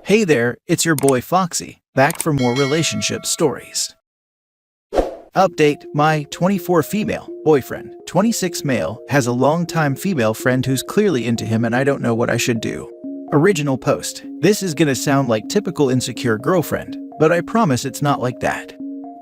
Hey there, it's your boy Foxy, back for more relationship stories. Update: my 24 female boyfriend, 26 male, has a longtime female friend who's clearly into him and I don't know what I should do. Original post: this is gonna sound like typical insecure girlfriend, but I promise it's not like that.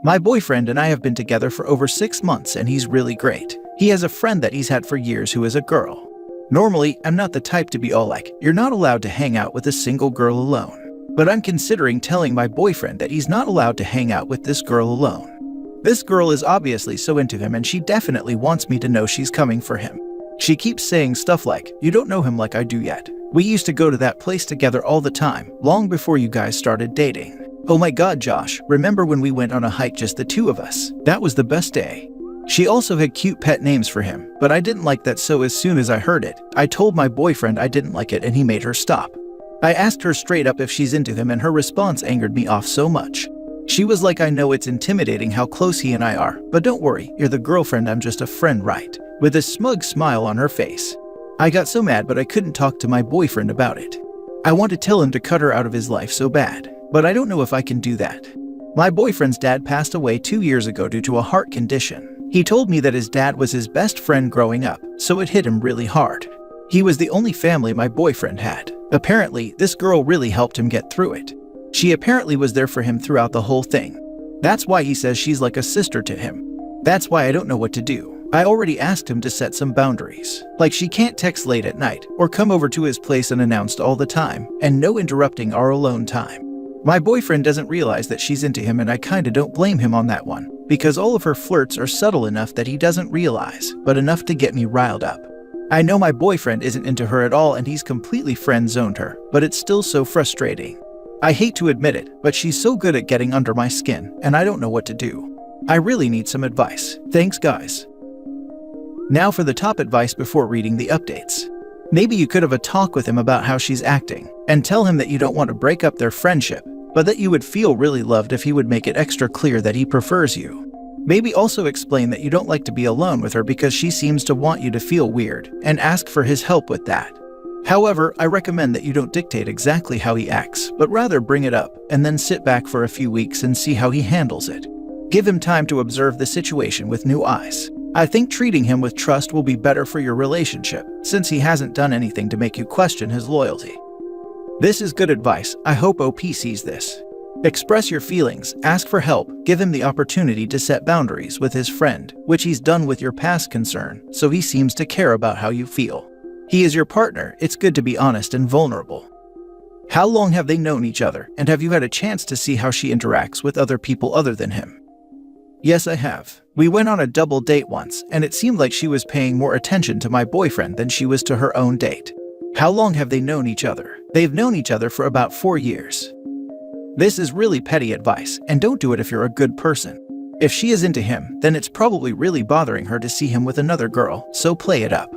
My boyfriend and I have been together for over 6 months and he's really great. He has a friend that he's had for years who is a girl. Normally, I'm not the type to be all like, you're not allowed to hang out with a single girl alone. But I'm considering telling my boyfriend that he's not allowed to hang out with this girl alone. This girl is obviously so into him and she definitely wants me to know she's coming for him. She keeps saying stuff like, you don't know him like I do yet. We used to go to that place together all the time, long before you guys started dating. Oh my god, Josh, remember when we went on a hike just the two of us? That was the best day. She also had cute pet names for him, but I didn't like that, so as soon as I heard it, I told my boyfriend I didn't like it and he made her stop. I asked her straight up if she's into him and her response angered me off so much. She was like, I know it's intimidating how close he and I are, but don't worry, you're the girlfriend, I'm just a friend, right? With a smug smile on her face. I got so mad but I couldn't talk to my boyfriend about it. I want to tell him to cut her out of his life so bad, but I don't know if I can do that. My boyfriend's dad passed away 2 years ago due to a heart condition. He told me that his dad was his best friend growing up, so it hit him really hard. He was the only family my boyfriend had. Apparently, this girl really helped him get through it. She apparently was there for him throughout the whole thing. That's why he says she's like a sister to him. That's why I don't know what to do. I already asked him to set some boundaries. Like she can't text late at night, or come over to his place unannounced all the time, and no interrupting our alone time. My boyfriend doesn't realize that she's into him and I kinda don't blame him on that one, because all of her flirts are subtle enough that he doesn't realize, but enough to get me riled up. I know my boyfriend isn't into her at all and he's completely friend-zoned her, but it's still so frustrating. I hate to admit it, but she's so good at getting under my skin, and I don't know what to do. I really need some advice. Thanks, guys. Now for the top advice before reading the updates. Maybe you could have a talk with him about how she's acting, and tell him that you don't want to break up their friendship, but that you would feel really loved if he would make it extra clear that he prefers you. Maybe also explain that you don't like to be alone with her because she seems to want you to feel weird, and ask for his help with that. However, I recommend that you don't dictate exactly how he acts, but rather bring it up, and then sit back for a few weeks and see how he handles it. Give him time to observe the situation with new eyes. I think treating him with trust will be better for your relationship, since he hasn't done anything to make you question his loyalty. This is good advice. I hope OP sees this. Express your feelings, ask for help, give him the opportunity to set boundaries with his friend, which he's done with your past concern, so he seems to care about how you feel. He is your partner, it's good to be honest and vulnerable. How long have they known each other, and have you had a chance to see how she interacts with other people other than him? Yes, I have. We went on a double date once, and it seemed like she was paying more attention to my boyfriend than she was to her own date. How long have they known each other? They've known each other for about 4 years. This is really petty advice, and don't do it if you're a good person. If she is into him, then it's probably really bothering her to see him with another girl, so play it up.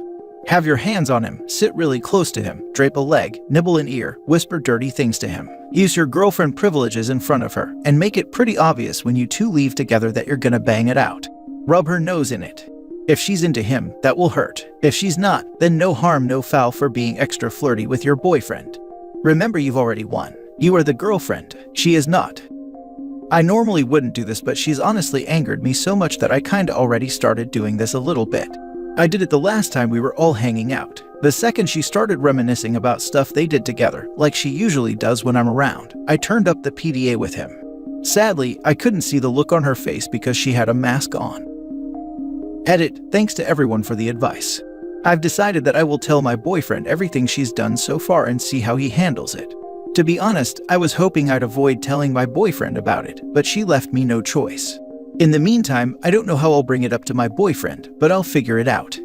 Have your hands on him, sit really close to him, drape a leg, nibble an ear, whisper dirty things to him. Use your girlfriend privileges in front of her, and make it pretty obvious when you two leave together that you're gonna bang it out. Rub her nose in it. If she's into him, that will hurt. If she's not, then no harm, no foul for being extra flirty with your boyfriend. Remember, you've already won. You are the girlfriend. She is not. I normally wouldn't do this, but she's honestly angered me so much that I kinda already started doing this a little bit. I did it the last time we were all hanging out. The second she started reminiscing about stuff they did together, like she usually does when I'm around, I turned up the PDA with him. Sadly, I couldn't see the look on her face because she had a mask on. Edit: thanks to everyone for the advice. I've decided that I will tell my boyfriend everything she's done so far and see how he handles it. To be honest, I was hoping I'd avoid telling my boyfriend about it, but she left me no choice. In the meantime, I don't know how I'll bring it up to my boyfriend, but I'll figure it out.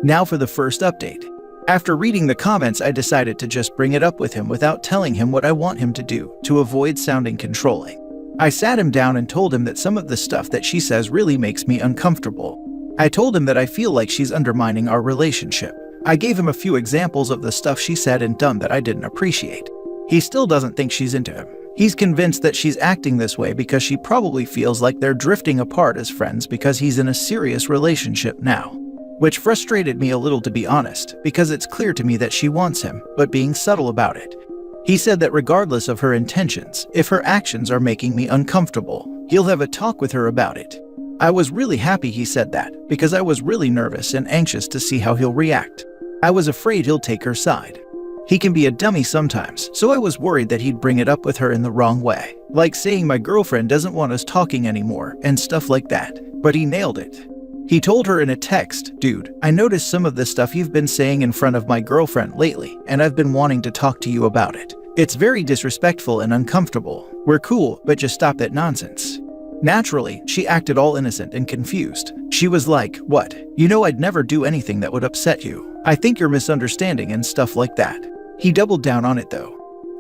Now for the first update. After reading the comments, I decided to just bring it up with him without telling him what I want him to do, to avoid sounding controlling. I sat him down and told him that some of the stuff that she says really makes me uncomfortable. I told him that I feel like she's undermining our relationship. I gave him a few examples of the stuff she said and done that I didn't appreciate. He still doesn't think she's into him. He's convinced that she's acting this way because she probably feels like they're drifting apart as friends because he's in a serious relationship now. Which frustrated me a little, to be honest, because it's clear to me that she wants him, but being subtle about it. He said that regardless of her intentions, if her actions are making me uncomfortable, he'll have a talk with her about it. I was really happy he said that, because I was really nervous and anxious to see how he'll react. I was afraid he'll take her side. He can be a dummy sometimes, so I was worried that he'd bring it up with her in the wrong way, like saying my girlfriend doesn't want us talking anymore and stuff like that, but he nailed it. He told her in a text, "Dude, I noticed some of the stuff you've been saying in front of my girlfriend lately, and I've been wanting to talk to you about it. It's very disrespectful and uncomfortable. We're cool, but just stop that nonsense." Naturally, she acted all innocent and confused. She was like, "What? You know I'd never do anything that would upset you. I think you're misunderstanding," and stuff like that. He doubled down on it though.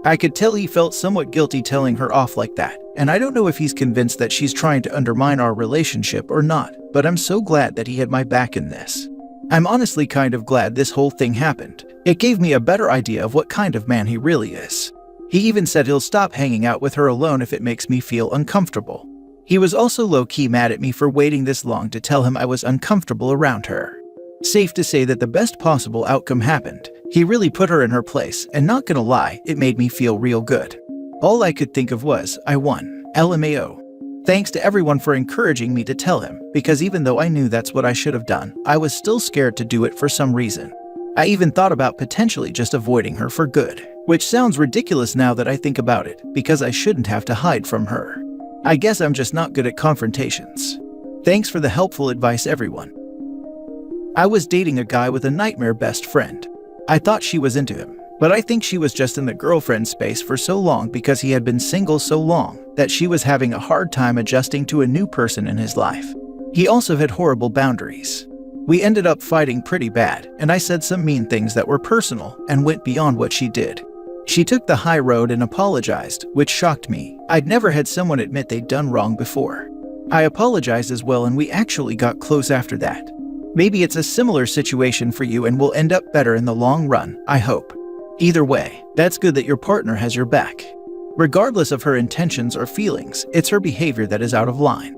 I could tell he felt somewhat guilty telling her off like that, and I don't know if he's convinced that she's trying to undermine our relationship or not, but I'm so glad that he had my back in this. I'm honestly kind of glad this whole thing happened. It gave me a better idea of what kind of man he really is. He even said he'll stop hanging out with her alone if it makes me feel uncomfortable. He was also low-key mad at me for waiting this long to tell him I was uncomfortable around her. Safe to say that the best possible outcome happened. He really put her in her place, and not gonna lie, it made me feel real good. All I could think of was, I won. LMAO. Thanks to everyone for encouraging me to tell him, because even though I knew that's what I should have done, I was still scared to do it for some reason. I even thought about potentially just avoiding her for good, which sounds ridiculous now that I think about it, because I shouldn't have to hide from her. I guess I'm just not good at confrontations. Thanks for the helpful advice, everyone. I was dating a guy with a nightmare best friend. I thought she was into him, but I think she was just in the girlfriend space for so long because he had been single so long that she was having a hard time adjusting to a new person in his life. He also had horrible boundaries. We ended up fighting pretty bad, and I said some mean things that were personal and went beyond what she did. She took the high road and apologized, which shocked me. I'd never had someone admit they'd done wrong before. I apologized as well, and we actually got close after that. Maybe it's a similar situation for you and will end up better in the long run, I hope. Either way, that's good that your partner has your back. Regardless of her intentions or feelings, it's her behavior that is out of line.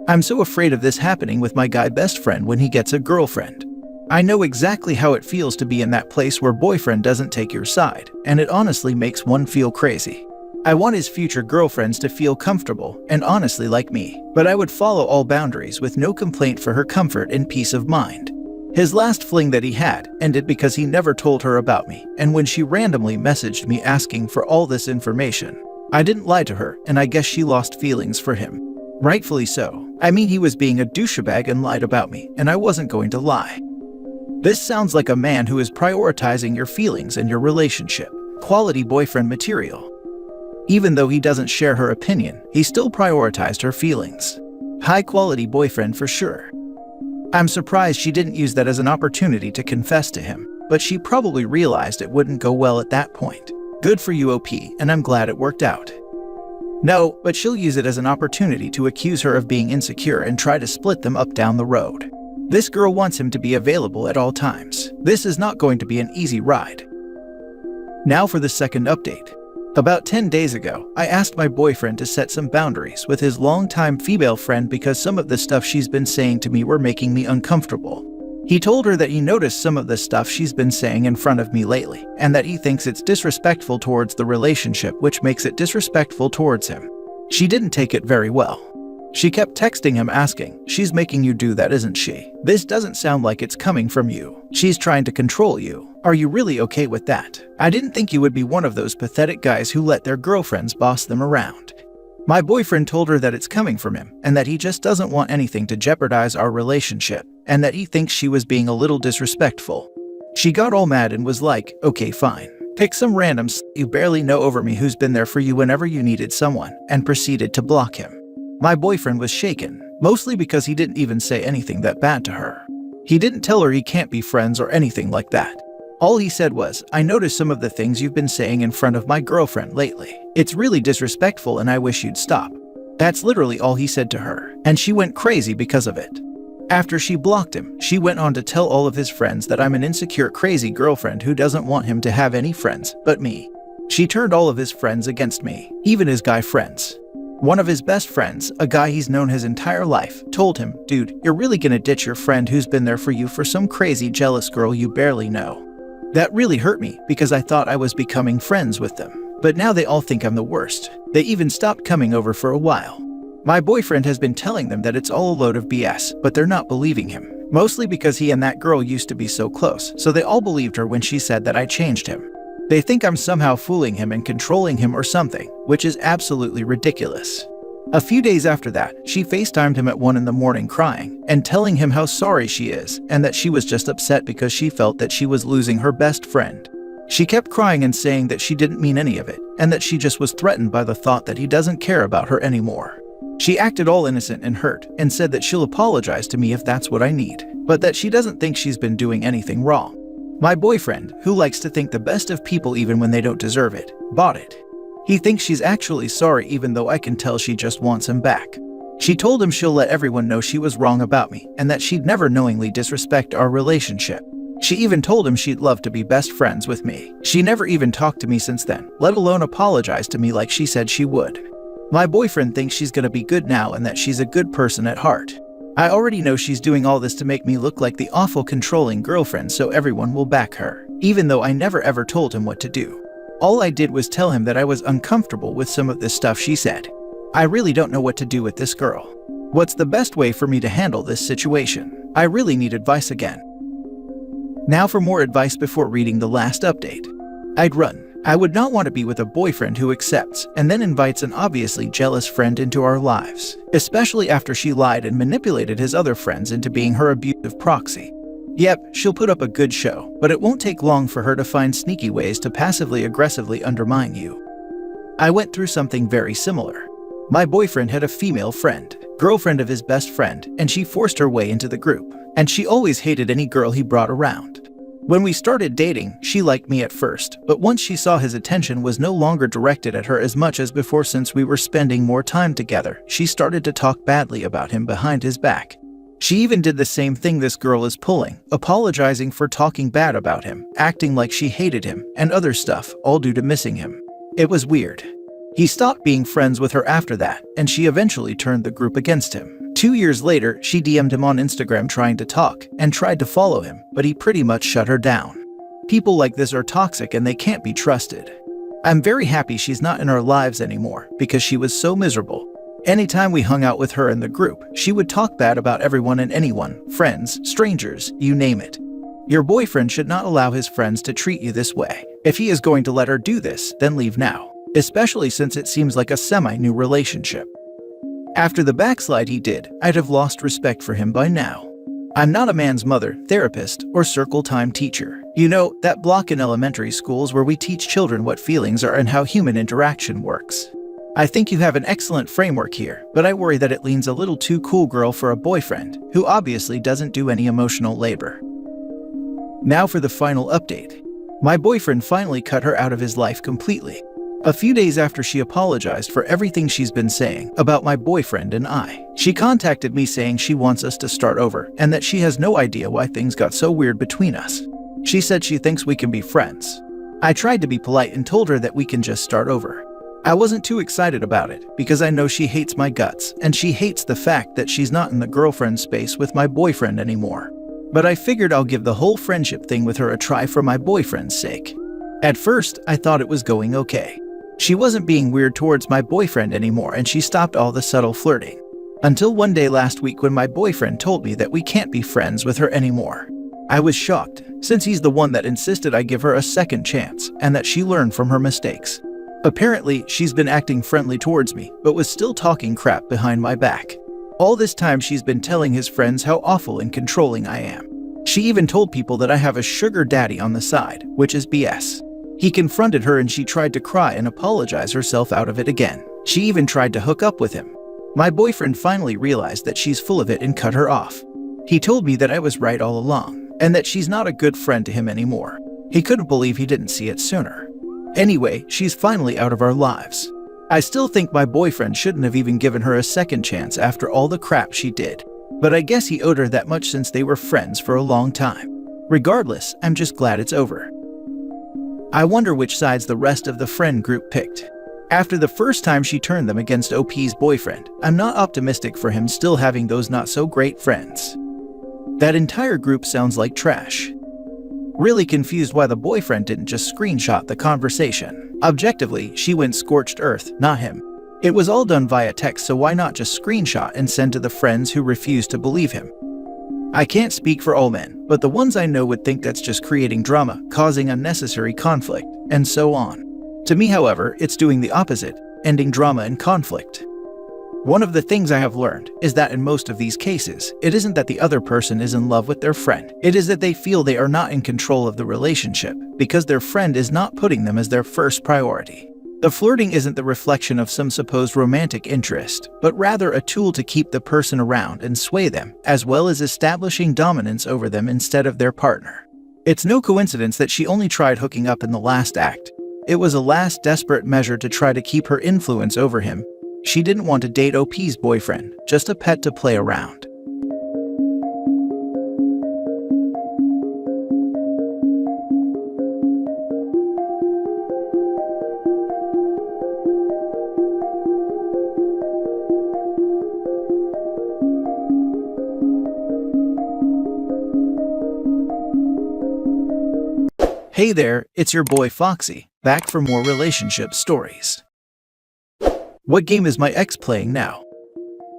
I'm so afraid of this happening with my guy best friend when he gets a girlfriend. I know exactly how it feels to be in that place where boyfriend doesn't take your side, and it honestly makes one feel crazy. I want his future girlfriends to feel comfortable and honestly like me, but I would follow all boundaries with no complaint for her comfort and peace of mind. His last fling that he had ended because he never told her about me, and when she randomly messaged me asking for all this information, I didn't lie to her, and I guess she lost feelings for him. Rightfully so. I mean, he was being a douchebag and lied about me, and I wasn't going to lie. This sounds like a man who is prioritizing your feelings and your relationship. Quality boyfriend material. Even though he doesn't share her opinion, he still prioritized her feelings. High-quality boyfriend for sure. I'm surprised she didn't use that as an opportunity to confess to him, but she probably realized it wouldn't go well at that point. Good for you, OP, and I'm glad it worked out. No, but she'll use it as an opportunity to accuse her of being insecure and try to split them up down the road. This girl wants him to be available at all times. This is not going to be an easy ride. Now for the second update. About 10 days ago, I asked my boyfriend to set some boundaries with his longtime female friend because some of the stuff she's been saying to me were making me uncomfortable. He told her that he noticed some of the stuff she's been saying in front of me lately, and that he thinks it's disrespectful towards the relationship, which makes it disrespectful towards him. She didn't take it very well. She kept texting him asking, "She's making you do that, isn't she? This doesn't sound like it's coming from you. She's trying to control you. Are you really okay with that? I didn't think you would be one of those pathetic guys who let their girlfriends boss them around." My boyfriend told her that it's coming from him, and that he just doesn't want anything to jeopardize our relationship, and that he thinks she was being a little disrespectful. She got all mad and was like, "Okay, fine. Pick some random you barely know over me who's been there for you whenever you needed someone," and proceeded to block him. My boyfriend was shaken, mostly because he didn't even say anything that bad to her. He didn't tell her he can't be friends or anything like that. All he said was, "I noticed some of the things you've been saying in front of my girlfriend lately. It's really disrespectful and I wish you'd stop." That's literally all he said to her, and she went crazy because of it. After she blocked him, she went on to tell all of his friends that I'm an insecure, crazy girlfriend who doesn't want him to have any friends but me. She turned all of his friends against me, even his guy friends. One of his best friends, a guy he's known his entire life, told him, "Dude, you're really gonna ditch your friend who's been there for you for some crazy jealous girl you barely know." That really hurt me because I thought I was becoming friends with them. But now they all think I'm the worst. They even stopped coming over for a while. My boyfriend has been telling them that it's all a load of BS, but they're not believing him. Mostly because he and that girl used to be so close, so they all believed her when she said that I changed him. They think I'm somehow fooling him and controlling him or something, which is absolutely ridiculous. A few days after that, she FaceTimed him at 1 in the morning crying and telling him how sorry she is and that she was just upset because she felt that she was losing her best friend. She kept crying and saying that she didn't mean any of it and that she just was threatened by the thought that he doesn't care about her anymore. She acted all innocent and hurt and said that she'll apologize to me if that's what I need, but that she doesn't think she's been doing anything wrong. My boyfriend, who likes to think the best of people even when they don't deserve it, bought it. He thinks she's actually sorry even though I can tell she just wants him back. She told him she'll let everyone know she was wrong about me and that she'd never knowingly disrespect our relationship. She even told him she'd love to be best friends with me. She never even talked to me since then, let alone apologize to me like she said she would. My boyfriend thinks she's gonna be good now and that she's a good person at heart. I already know she's doing all this to make me look like the awful controlling girlfriend so everyone will back her, even though I never ever told him what to do. All I did was tell him that I was uncomfortable with some of this stuff she said. I really don't know what to do with this girl. What's the best way for me to handle this situation? I really need advice again. Now for more advice before reading the last update. I'd run. I would not want to be with a boyfriend who accepts and then invites an obviously jealous friend into our lives, especially after she lied and manipulated his other friends into being her abusive proxy. Yep, she'll put up a good show, but it won't take long for her to find sneaky ways to passively aggressively undermine you. I went through something very similar. My boyfriend had a female friend, girlfriend of his best friend, and she forced her way into the group, and she always hated any girl he brought around. When we started dating, she liked me at first, but once she saw his attention was no longer directed at her as much as before since we were spending more time together, she started to talk badly about him behind his back. She even did the same thing this girl is pulling, apologizing for talking bad about him, acting like she hated him, and other stuff, all due to missing him. It was weird. He stopped being friends with her after that, and she eventually turned the group against him. 2 years later, she DM'd him on Instagram trying to talk, and tried to follow him, but he pretty much shut her down. People like this are toxic and they can't be trusted. I'm very happy she's not in our lives anymore, because she was so miserable. Anytime we hung out with her in the group, she would talk bad about everyone and anyone, friends, strangers, you name it. Your boyfriend should not allow his friends to treat you this way. If he is going to let her do this, then leave now, especially since it seems like a semi-new relationship. After the backslide he did, I'd have lost respect for him by now. I'm not a man's mother, therapist, or circle time teacher. You know, that block in elementary schools where we teach children what feelings are and how human interaction works. I think you have an excellent framework here, but I worry that it leans a little too cool girl for a boyfriend, who obviously doesn't do any emotional labor. Now for the final update. My boyfriend finally cut her out of his life completely. A few days after she apologized for everything she's been saying about my boyfriend and I, she contacted me saying she wants us to start over and that she has no idea why things got so weird between us. She said she thinks we can be friends. I tried to be polite and told her that we can just start over. I wasn't too excited about it because I know she hates my guts and she hates the fact that she's not in the girlfriend space with my boyfriend anymore. But I figured I'll give the whole friendship thing with her a try for my boyfriend's sake. At first, I thought it was going okay. She wasn't being weird towards my boyfriend anymore and she stopped all the subtle flirting. Until one day last week when my boyfriend told me that we can't be friends with her anymore. I was shocked, since he's the one that insisted I give her a second chance and that she learn from her mistakes. Apparently, she's been acting friendly towards me, but was still talking crap behind my back. All this time she's been telling his friends how awful and controlling I am. She even told people that I have a sugar daddy on the side, which is BS. He confronted her and she tried to cry and apologize herself out of it again. She even tried to hook up with him. My boyfriend finally realized that she's full of it and cut her off. He told me that I was right all along, and that she's not a good friend to him anymore. He couldn't believe he didn't see it sooner. Anyway, she's finally out of our lives. I still think my boyfriend shouldn't have even given her a second chance after all the crap she did. But I guess he owed her that much since they were friends for a long time. Regardless, I'm just glad it's over. I wonder which sides the rest of the friend group picked. After the first time she turned them against OP's boyfriend, I'm not optimistic for him still having those not so great friends. That entire group sounds like trash. Really confused why the boyfriend didn't just screenshot the conversation. Objectively, she went scorched earth, not him. It was all done via text, so why not just screenshot and send to the friends who refused to believe him? I can't speak for all men, but the ones I know would think that's just creating drama, causing unnecessary conflict, and so on. To me, however, it's doing the opposite, ending drama and conflict. One of the things I have learned is that in most of these cases, it isn't that the other person is in love with their friend. It is that they feel they are not in control of the relationship because their friend is not putting them as their first priority. The flirting isn't the reflection of some supposed romantic interest, but rather a tool to keep the person around and sway them, as well as establishing dominance over them instead of their partner. It's no coincidence that she only tried hooking up in the last act. It was a last desperate measure to try to keep her influence over him. She didn't want to date OP's boyfriend, just a pet to play around. Hey there, it's your boy Foxy, back for more relationship stories. What game is my ex playing now?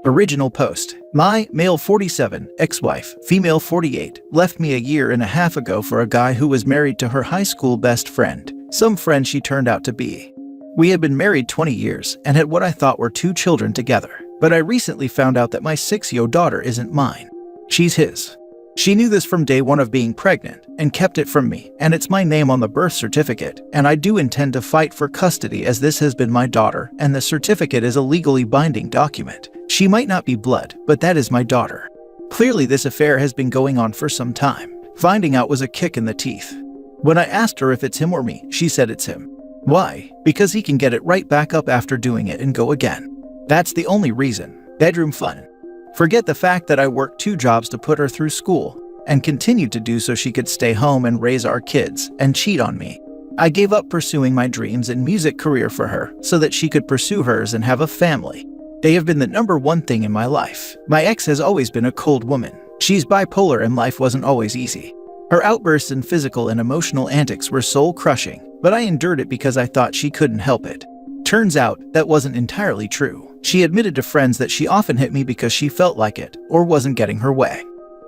Original post. My, male 47, ex-wife, female 48, left me a year and a half ago for a guy who was married to her high school best friend, some friend she turned out to be. We had been married 20 years and had what I thought were 2 children together, but I recently found out that my 6-year-old daughter isn't mine. She's his. She knew this from day one of being pregnant and kept it from me, and it's my name on the birth certificate, and I do intend to fight for custody as this has been my daughter, and the certificate is a legally binding document. She might not be blood, but that is my daughter. Clearly this affair has been going on for some time. Finding out was a kick in the teeth. When I asked her if it's him or me, she said it's him. Why? Because he can get it right back up after doing it and go again. That's the only reason. Bedroom fun. Forget the fact that I worked 2 jobs to put her through school, and continued to do so she could stay home and raise our kids, and cheat on me. I gave up pursuing my dreams and music career for her, so that she could pursue hers and have a family. They have been the #1 thing in my life. My ex has always been a cold woman. She's bipolar and life wasn't always easy. Her outbursts and physical and emotional antics were soul-crushing, but I endured it because I thought she couldn't help it. Turns out, that wasn't entirely true. She admitted to friends that she often hit me because she felt like it, or wasn't getting her way.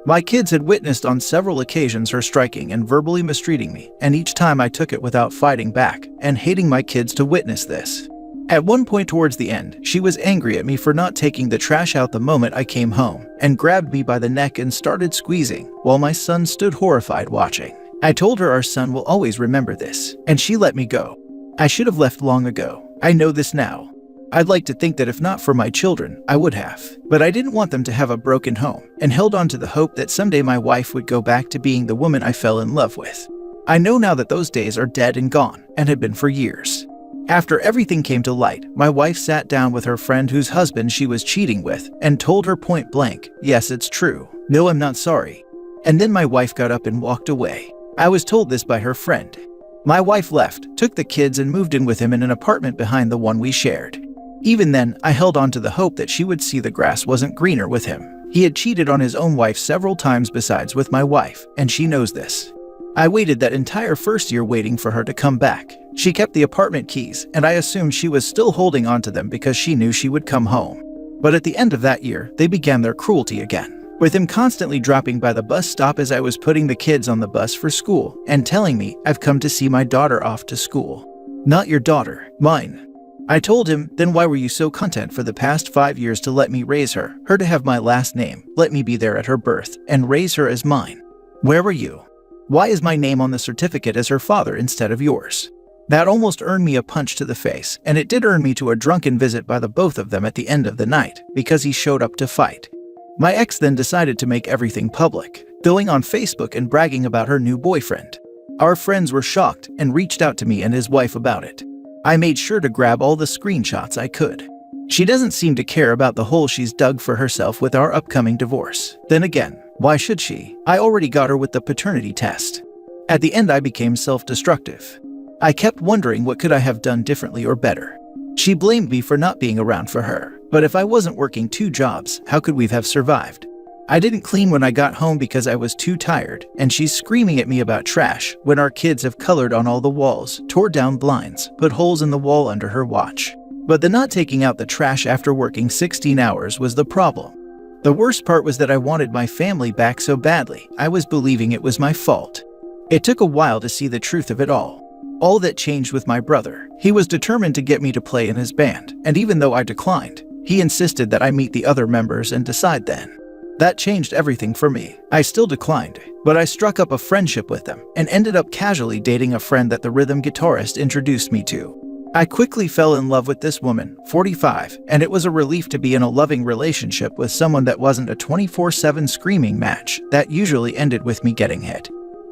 My kids had witnessed on several occasions her striking and verbally mistreating me, and each time I took it without fighting back, and hating my kids to witness this. At one point towards the end, she was angry at me for not taking the trash out the moment I came home, and grabbed me by the neck and started squeezing, while my son stood horrified watching. I told her our son will always remember this, and she let me go. I should have left long ago. I know this now. I'd like to think that if not for my children, I would have. But I didn't want them to have a broken home, and held on to the hope that someday my wife would go back to being the woman I fell in love with. I know now that those days are dead and gone, and had been for years. After everything came to light, my wife sat down with her friend whose husband she was cheating with, and told her point blank, "Yes, it's true. No, I'm not sorry." And then my wife got up and walked away. I was told this by her friend. My wife left, took the kids and moved in with him in an apartment behind the one we shared. Even then, I held on to the hope that she would see the grass wasn't greener with him. He had cheated on his own wife several times besides with my wife, and she knows this. I waited that entire first year waiting for her to come back. She kept the apartment keys, and I assumed she was still holding on to them because she knew she would come home. But at the end of that year, they began their cruelty again, with him constantly dropping by the bus stop as I was putting the kids on the bus for school, and telling me, "I've come to see my daughter off to school." "Not your daughter, mine." I told him, "Then why were you so content for the past 5 years to let me raise her to have my last name, let me be there at her birth, and raise her as mine? Where were you? Why is my name on the certificate as her father instead of yours?" That almost earned me a punch to the face, and it did earn me to a drunken visit by the both of them at the end of the night, because he showed up to fight. My ex then decided to make everything public, going on Facebook and bragging about her new boyfriend. Our friends were shocked and reached out to me and his wife about it. I made sure to grab all the screenshots I could. She doesn't seem to care about the hole she's dug for herself with our upcoming divorce. Then again, why should she? I already got her with the paternity test. At the end I became self-destructive. I kept wondering what could I have done differently or better. She blamed me for not being around for her, but if I wasn't working 2 jobs, how could we have survived? I didn't clean when I got home because I was too tired, and she's screaming at me about trash when our kids have colored on all the walls, tore down blinds, put holes in the wall under her watch. But the not taking out the trash after working 16 hours was the problem. The worst part was that I wanted my family back so badly, I was believing it was my fault. It took a while to see the truth of it all. All that changed with my brother. He was determined to get me to play in his band, and even though I declined, he insisted that I meet the other members and decide then. That changed everything for me. I still declined, but I struck up a friendship with them and ended up casually dating a friend that the rhythm guitarist introduced me to. I quickly fell in love with this woman, 45, and it was a relief to be in a loving relationship with someone that wasn't a 24/7 screaming match that usually ended with me getting hit.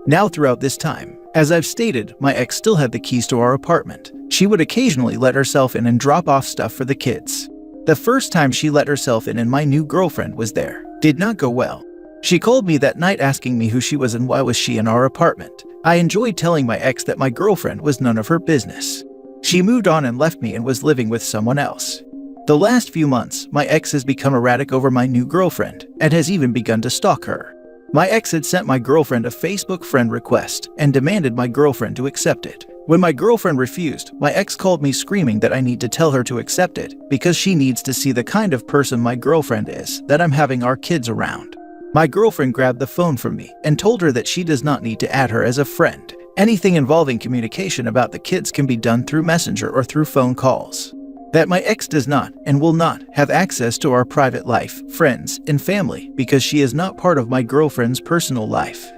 Now throughout this time, as I've stated, my ex still had the keys to our apartment. She would occasionally let herself in and drop off stuff for the kids. The first time she let herself in and my new girlfriend was there, did not go well. She called me that night asking me who she was and why was she in our apartment. I enjoyed telling my ex that my girlfriend was none of her business. She moved on and left me and was living with someone else. The last few months, my ex has become erratic over my new girlfriend and has even begun to stalk her. My ex had sent my girlfriend a Facebook friend request and demanded my girlfriend to accept it. When my girlfriend refused, my ex called me screaming that I need to tell her to accept it because she needs to see the kind of person my girlfriend is, that I'm having our kids around. My girlfriend grabbed the phone from me and told her that she does not need to add her as a friend. Anything involving communication about the kids can be done through Messenger or through phone calls. That my ex does not and will not have access to our private life, friends, and family because she is not part of my girlfriend's personal life.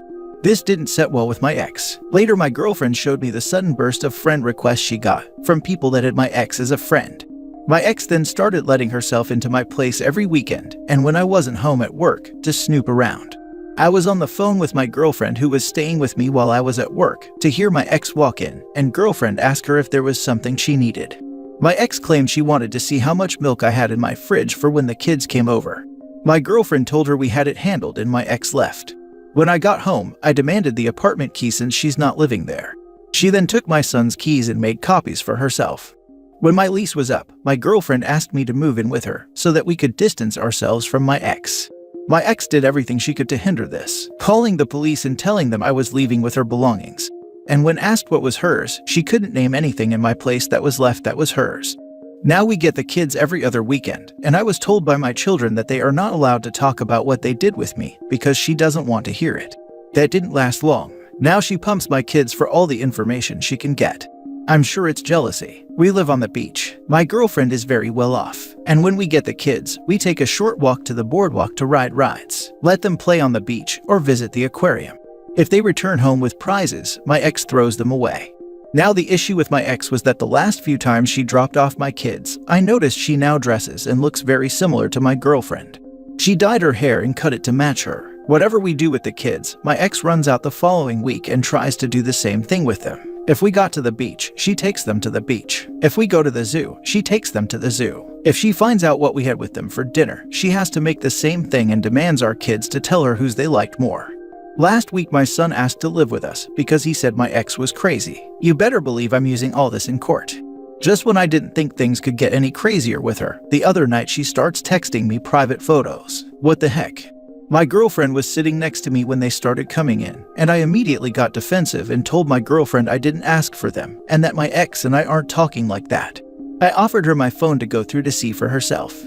This didn't set well with my ex. Later, my girlfriend showed me the sudden burst of friend requests she got from people that had my ex as a friend. My ex then started letting herself into my place every weekend, and when I wasn't home at work, to snoop around. I was on the phone with my girlfriend who was staying with me while I was at work to hear my ex walk in, and girlfriend ask her if there was something she needed. My ex claimed she wanted to see how much milk I had in my fridge for when the kids came over. My girlfriend told her we had it handled and my ex left. When I got home, I demanded the apartment key since she's not living there. She then took my son's keys and made copies for herself. When my lease was up, my girlfriend asked me to move in with her so that we could distance ourselves from my ex. My ex did everything she could to hinder this, calling the police and telling them I was leaving with her belongings. And when asked what was hers, she couldn't name anything in my place that was left that was hers. Now we get the kids every other weekend, and I was told by my children that they are not allowed to talk about what they did with me because she doesn't want to hear it. That didn't last long. Now she pumps my kids for all the information she can get. I'm sure it's jealousy. We live on the beach. My girlfriend is very well off, and when we get the kids, we take a short walk to the boardwalk to ride rides, let them play on the beach, or visit the aquarium. If they return home with prizes, my ex throws them away. Now the issue with my ex was that the last few times she dropped off my kids, I noticed she now dresses and looks very similar to my girlfriend. She dyed her hair and cut it to match her. Whatever we do with the kids, my ex runs out the following week and tries to do the same thing with them. If we got to the beach, she takes them to the beach. If we go to the zoo, she takes them to the zoo. If she finds out what we had with them for dinner, she has to make the same thing and demands our kids to tell her whose they liked more. Last week, my son asked to live with us because he said my ex was crazy. You better believe I'm using all this in court. Just when I didn't think things could get any crazier with her, the other night she starts texting me private photos. What the heck? My girlfriend was sitting next to me when they started coming in, and I immediately got defensive and told my girlfriend I didn't ask for them and that my ex and I aren't talking like that. I offered her my phone to go through to see for herself.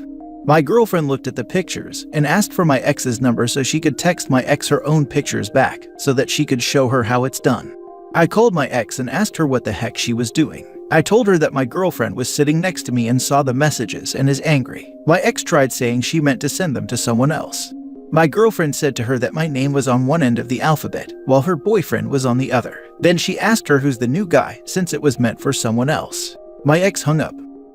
My girlfriend looked at the pictures and asked for my ex's number so she could text my ex her own pictures back so that she could show her how it's done. I called my ex and asked her what the heck she was doing. I told her that my girlfriend was sitting next to me and saw the messages and is angry. My ex tried saying she meant to send them to someone else. My girlfriend said to her that my name was on one end of the alphabet while her boyfriend was on the other. Then she asked her who's the new guy since it was meant for someone else. My ex hung up.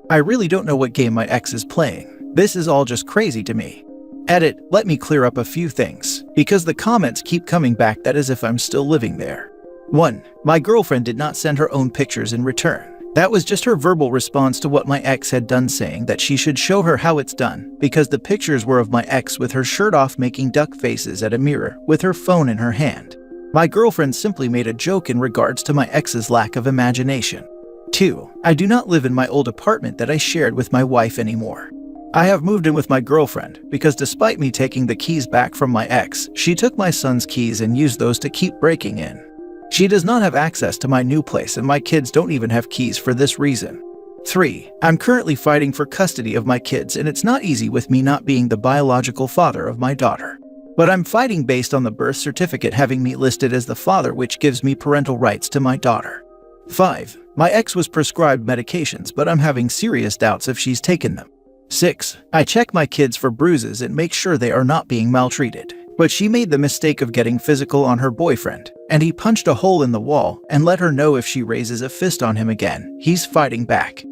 I really don't know what game my ex is playing. This is all just crazy to me. Edit, let me clear up a few things, because the comments keep coming back that as if I'm still living there. 1. My girlfriend did not send her own pictures in return. That was just her verbal response to what my ex had done, saying that she should show her how it's done, because the pictures were of my ex with her shirt off making duck faces at a mirror with her phone in her hand. My girlfriend simply made a joke in regards to my ex's lack of imagination. 2. I do not live in my old apartment that I shared with my wife anymore. I have moved in with my girlfriend because despite me taking the keys back from my ex, she took my son's keys and used those to keep breaking in. She does not have access to my new place and my kids don't even have keys for this reason. 3. I'm currently fighting for custody of my kids and it's not easy with me not being the biological father of my daughter. But I'm fighting based on the birth certificate having me listed as the father, which gives me parental rights to my daughter. 5. My ex was prescribed medications, but I'm having serious doubts if she's taken them. 6. I check my kids for bruises and make sure they are not being maltreated. But she made the mistake of getting physical on her boyfriend, and he punched a hole in the wall and let her know if she raises a fist on him again, he's fighting back.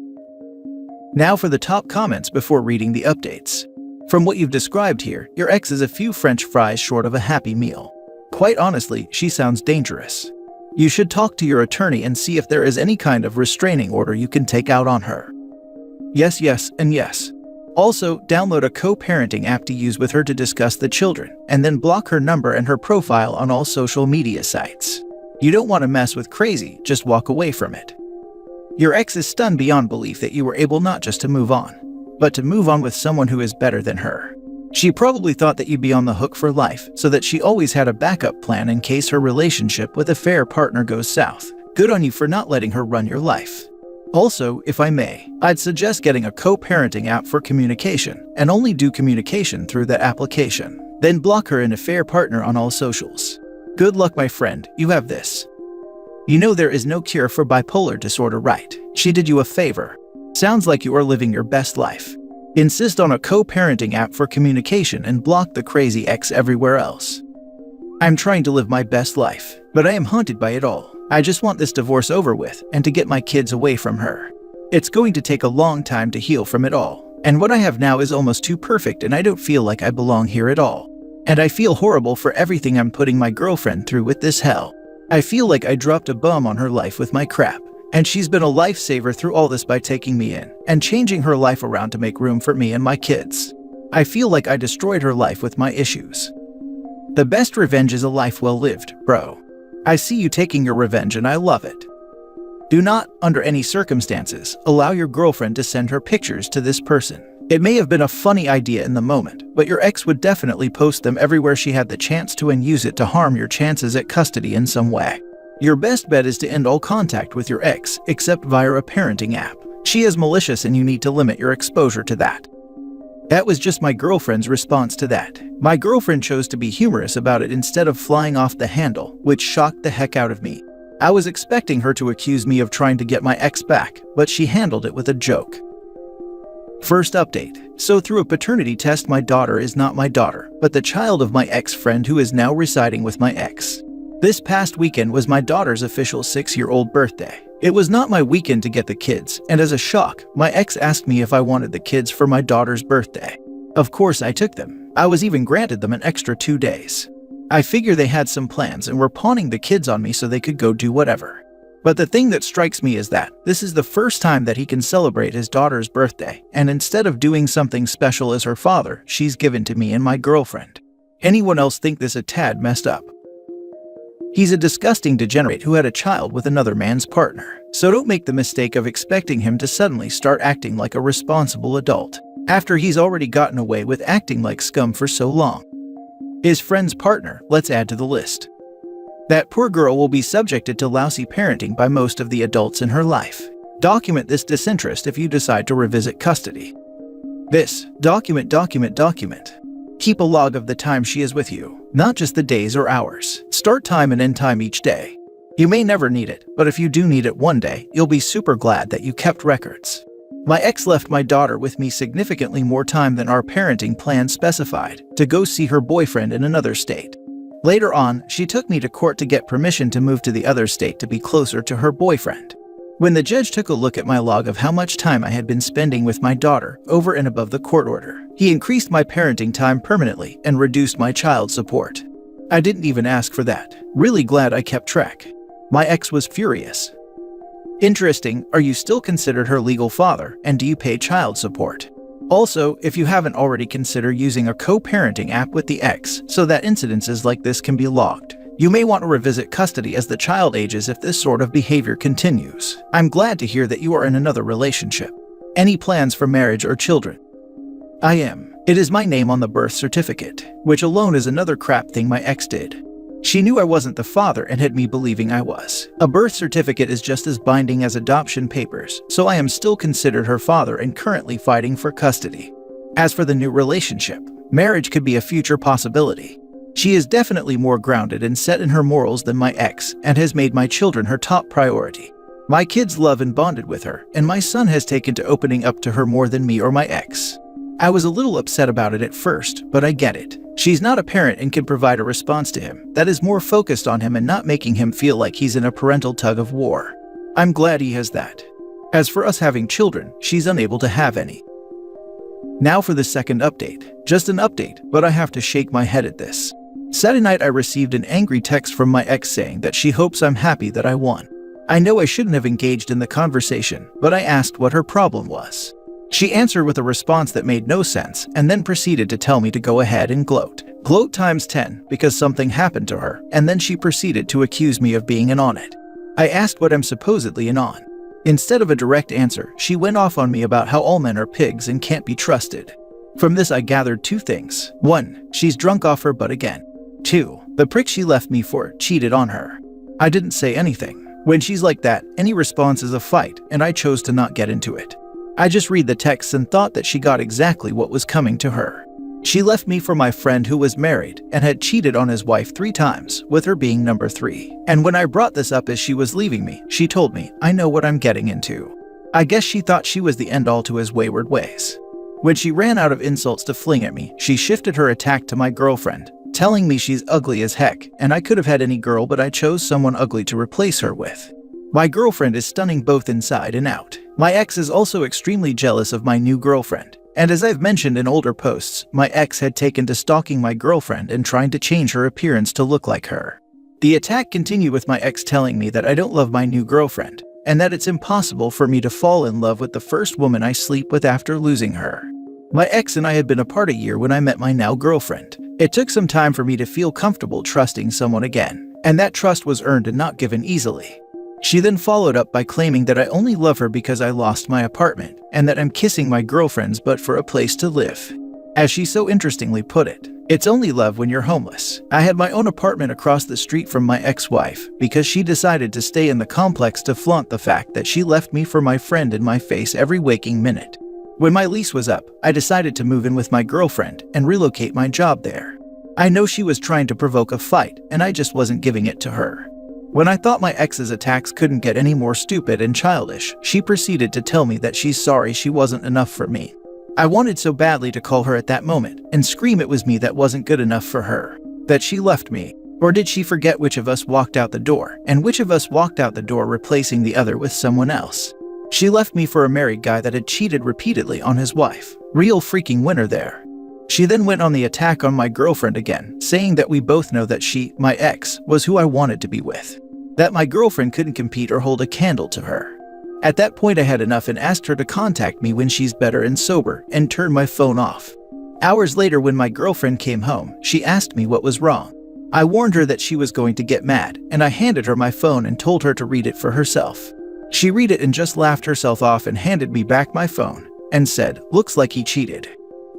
Now for the top comments before reading the updates. From what you've described here, your ex is a few French fries short of a happy meal. Quite honestly, she sounds dangerous. You should talk to your attorney and see if there is any kind of restraining order you can take out on her. Yes, yes, and yes. Also, download a co-parenting app to use with her to discuss the children, and then block her number and her profile on all social media sites. You don't want to mess with crazy, just walk away from it. Your ex is stunned beyond belief that you were able not just to move on, but to move on with someone who is better than her. She probably thought that you'd be on the hook for life, so that she always had a backup plan in case her relationship with a fair partner goes south. Good on you for not letting her run your life. Also, if I may, I'd suggest getting a co-parenting app for communication, and only do communication through that application. Then block her and a fair partner on all socials. Good luck, my friend, you have this. You know there is no cure for bipolar disorder, right? She did you a favor. Sounds like you are living your best life. Insist on a co-parenting app for communication and block the crazy ex everywhere else. I'm trying to live my best life, but I am haunted by it all. I just want this divorce over with and to get my kids away from her. It's going to take a long time to heal from it all, and what I have now is almost too perfect and I don't feel like I belong here at all. And I feel horrible for everything I'm putting my girlfriend through with this hell. I feel like I dropped a bomb on her life with my crap, and she's been a lifesaver through all this by taking me in and changing her life around to make room for me and my kids. I feel like I destroyed her life with my issues. The best revenge is a life well lived, bro. I see you taking your revenge and I love it. Do not, under any circumstances, allow your girlfriend to send her pictures to this person. It may have been a funny idea in the moment, but your ex would definitely post them everywhere she had the chance to and use it to harm your chances at custody in some way. Your best bet is to end all contact with your ex, except via a parenting app. She is malicious and you need to limit your exposure to that. That was just my girlfriend's response to that. My girlfriend chose to be humorous about it instead of flying off the handle, which shocked the heck out of me. I was expecting her to accuse me of trying to get my ex back, but she handled it with a joke. First update. So through a paternity test, my daughter is not my daughter, but the child of my ex-friend who is now residing with my ex. This past weekend was my daughter's official 6-year-old birthday. It was not my weekend to get the kids, and as a shock, my ex asked me if I wanted the kids for my daughter's birthday. Of course I took them. I was even granted them an extra 2 days. I figure they had some plans and were pawning the kids on me so they could go do whatever. But the thing that strikes me is that this is the first time that he can celebrate his daughter's birthday, and instead of doing something special as her father, she's given to me and my girlfriend. Anyone else think this a tad messed up? He's a disgusting degenerate who had a child with another man's partner, so don't make the mistake of expecting him to suddenly start acting like a responsible adult, after he's already gotten away with acting like scum for so long. His friend's partner, let's add to the list. That poor girl will be subjected to lousy parenting by most of the adults in her life. Document this disinterest if you decide to revisit custody. This, document. Keep a log of the time she is with you, not just the days or hours. Start time and end time each day. You may never need it, but if you do need it one day, you'll be super glad that you kept records. My ex left my daughter with me significantly more time than our parenting plan specified, to go see her boyfriend in another state. Later on, she took me to court to get permission to move to the other state to be closer to her boyfriend. When the judge took a look at my log of how much time I had been spending with my daughter over and above the court order, he increased my parenting time permanently and reduced my child support. I didn't even ask for that. Really glad I kept track. My ex was furious. Interesting, are you still considered her legal father, and do you pay child support? Also, if you haven't already, consider using a co-parenting app with the ex so that incidences like this can be logged. You may want to revisit custody as the child ages if this sort of behavior continues. I'm glad to hear that you are in another relationship. Any plans for marriage or children? I am. It is my name on the birth certificate, which alone is another crap thing my ex did. She knew I wasn't the father and had me believing I was. A birth certificate is just as binding as adoption papers, so I am still considered her father and currently fighting for custody. As for the new relationship, marriage could be a future possibility. She is definitely more grounded and set in her morals than my ex and has made my children her top priority. My kids love and bonded with her, and my son has taken to opening up to her more than me or my ex. I was a little upset about it at first, but I get it. She's not a parent and can provide a response to him that is more focused on him and not making him feel like he's in a parental tug of war. I'm glad he has that. As for us having children, she's unable to have any. Now for the second update. Just an update, but I have to shake my head at this. Saturday night I received an angry text from my ex saying that she hopes I'm happy that I won. I know I shouldn't have engaged in the conversation, but I asked what her problem was. She answered with a response that made no sense and then proceeded to tell me to go ahead and gloat. Gloat times 10 because something happened to her, and then she proceeded to accuse me of being in on it. I asked what I'm supposedly in on. Instead of a direct answer, she went off on me about how all men are pigs and can't be trusted. From this I gathered two things. 1. She's drunk off her butt again. 2. The prick she left me for cheated on her. I didn't say anything. When she's like that, any response is a fight, and I chose to not get into it. I just read the texts and thought that she got exactly what was coming to her. She left me for my friend who was married and had cheated on his wife 3 times, with her being number 3. And when I brought this up as she was leaving me, she told me, I know what I'm getting into. I guess she thought she was the end-all to his wayward ways. When she ran out of insults to fling at me, she shifted her attack to my girlfriend, telling me she's ugly as heck, and I could have had any girl but I chose someone ugly to replace her with. My girlfriend is stunning both inside and out. My ex is also extremely jealous of my new girlfriend, and as I've mentioned in older posts, my ex had taken to stalking my girlfriend and trying to change her appearance to look like her. The attack continued with my ex telling me that I don't love my new girlfriend, and that it's impossible for me to fall in love with the first woman I sleep with after losing her. My ex and I had been apart a year when I met my now girlfriend. It took some time for me to feel comfortable trusting someone again, and that trust was earned and not given easily. She then followed up by claiming that I only love her because I lost my apartment, and that I'm kissing my girlfriend's butt for a place to live. As she so interestingly put it, it's only love when you're homeless. I had my own apartment across the street from my ex-wife because she decided to stay in the complex to flaunt the fact that she left me for my friend in my face every waking minute. When my lease was up, I decided to move in with my girlfriend and relocate my job there. I know she was trying to provoke a fight, and I just wasn't giving it to her. When I thought my ex's attacks couldn't get any more stupid and childish, she proceeded to tell me that she's sorry she wasn't enough for me. I wanted so badly to call her at that moment and scream it was me that wasn't good enough for her, that she left me. Or did she forget which of us walked out the door, and which of us walked out the door replacing the other with someone else? She left me for a married guy that had cheated repeatedly on his wife. Real freaking winner there. She then went on the attack on my girlfriend again, saying that we both know that she, my ex, was who I wanted to be with. That my girlfriend couldn't compete or hold a candle to her. At that point I had enough and asked her to contact me when she's better and sober, and turned my phone off. Hours later when my girlfriend came home, she asked me what was wrong. I warned her that she was going to get mad, and I handed her my phone and told her to read it for herself. She read it and just laughed herself off and handed me back my phone, and said, "Looks like he cheated."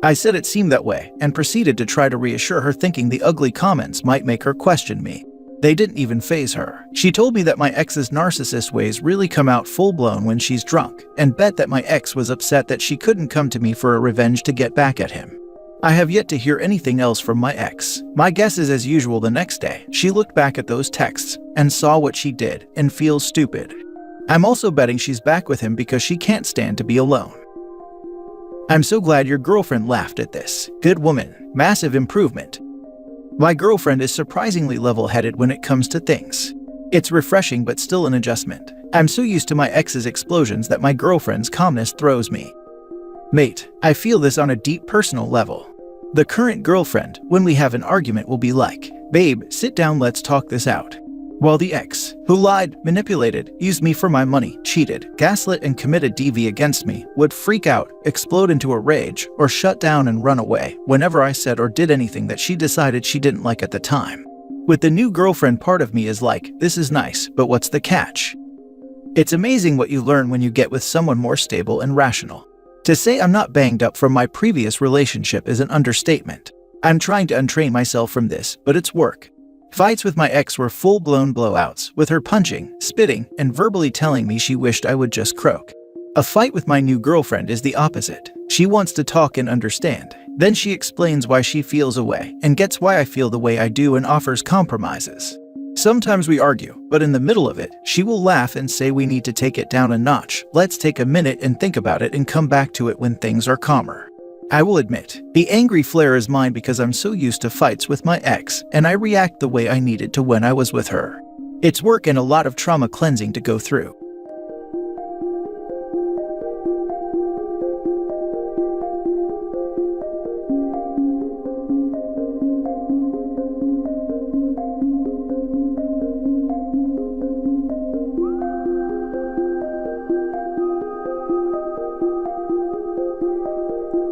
I said it seemed that way, and proceeded to try to reassure her, thinking the ugly comments might make her question me. They didn't even faze her. She told me that my ex's narcissist ways really come out full-blown when she's drunk, and bet that my ex was upset that she couldn't come to me for a revenge to get back at him. I have yet to hear anything else from my ex. My guess is, as usual, the next day, she looked back at those texts and saw what she did and feels stupid. I'm also betting she's back with him because she can't stand to be alone. I'm so glad your girlfriend laughed at this. Good woman. Massive improvement. My girlfriend is surprisingly level-headed when it comes to things. It's refreshing but still an adjustment. I'm so used to my ex's explosions that my girlfriend's calmness throws me. Mate, I feel this on a deep personal level. The current girlfriend, when we have an argument, will be like, "Babe, sit down, let's talk this out." While the ex, who lied, manipulated, used me for my money, cheated, gaslit, and committed DV against me, would freak out, explode into a rage, or shut down and run away whenever I said or did anything that she decided she didn't like at the time. With the new girlfriend, part of me is like, this is nice, but what's the catch? It's amazing what you learn when you get with someone more stable and rational. To say I'm not banged up from my previous relationship is an understatement. I'm trying to untrain myself from this, but it's work. Fights with my ex were full-blown blowouts, with her punching, spitting, and verbally telling me she wished I would just croak. A fight with my new girlfriend is the opposite. She wants to talk and understand. Then she explains why she feels a way, and gets why I feel the way I do and offers compromises. Sometimes we argue, but in the middle of it, she will laugh and say we need to take it down a notch. Let's take a minute and think about it and come back to it when things are calmer. I will admit, the angry flare is mine because I'm so used to fights with my ex, and I react the way I needed to when I was with her. It's work and a lot of trauma cleansing to go through.